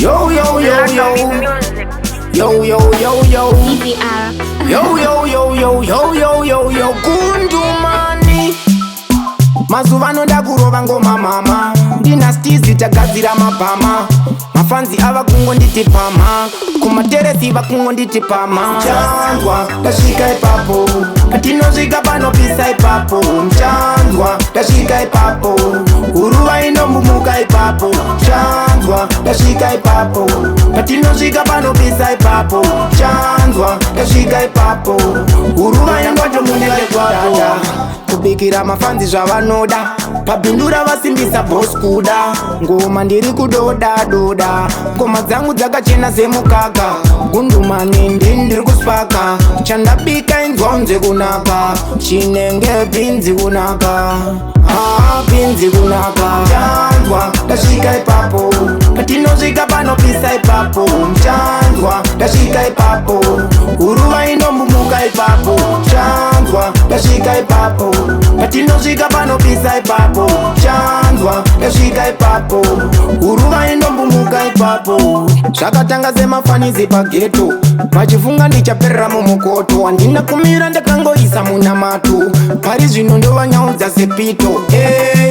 Yo yo yo yo. Yo yo yo yo. EPR. Yo yo yo yo yo yo yo yo. Kundumani. Mazuva anoda kurova ngoma mama. Ndina stizi tagadzira mabhama. Mafanzi ava kungonditi pama. Kumateresi vakungonditi pama. Mchanzwa ndasvika ipapo. Patinosvika panopisa ipapo. Mchanzwa ndasvika ipapo. Huruva inombumuka ipapo. Mchanzwa ndasvika ipapo. Patinosvika panopisa ipapo. Mchanzwa ndasvika ipapo. Huruva yangotomunenge kwapo. Kubikira mafanzi zvavanoda. Pabindura vasimbisa boss kuda. Ngoma ndiri kudoda doda. Ngoma dzangu dzakachena semukaka. Gundumani ndiri kuspaka. Chandabika inzonze kunaka. Chinenge pinzi kunaka. Pinzi kunaka. Mchanzwa ndasvika ipapo. Patinosvika panopisa ipapo. Mchanzwa ndasvika ipapo. Huruva inombumuka ipapo. Mchanzwa ndasvika ipapo. Patinosvika panopisa ipapo. Mchanzwa ndasvika ipapo. Huruva inombumuka ipapo. Zvakatanga semafanizi pageto. Vachifunga ndichaperera mumukoto. Handina kumira ndakangoisa munamato. Pari zvino ndovanyaudza sepito.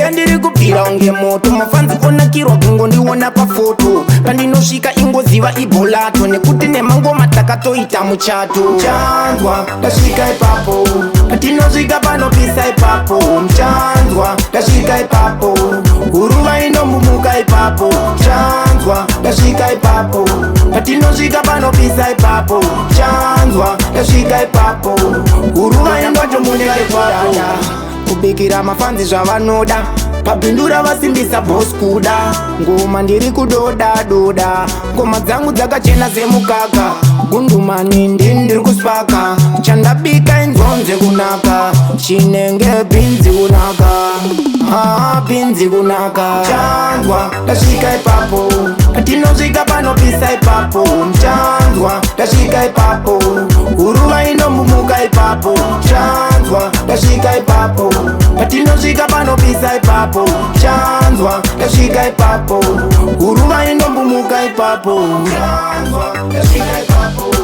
Yandiri kupira unge moto. Mafanzi onakirwa kungondiona pafoto. Pandinosvika ingoziva ibholato. Nekuti nemangoma takatoita muchato. Mchanzwa ndasvika ipapo. Patinosvika panopisa ipapo. Mchanzwa ndasvika ipapo. Huruva inombumuka ipapo. Mchanzwa ndasvika ipapo. Patinosvika panopisa ipapo. Mchanzwa ndasvika ipapo. Huruva yangotomunenge kwapo. Kubikira mafanzi zvavanoda. Pabindura vasimbisa boss kuda. Ngoma ndiri kudoda doda. Ngoma dzangu dzakachena semukaka. Gundumani ndiri kuspaka. Chandabika inzonze kunaka. Chinenge pinzi kunaka. Pinzi kunaka. Mchanzwa ndasvika ipapo. Patinosvika panopisa ipapo. Mchanzwa ndasvika ipapo. Huruva inombumuka ipapo. Mchanzwa ndasvika ipapo. Patinosvika panopisa ipapo. Mchanzwa ndasvika ipapo. Huruva inombumuka ipapo. Mchanzwa ndasvika ipapo.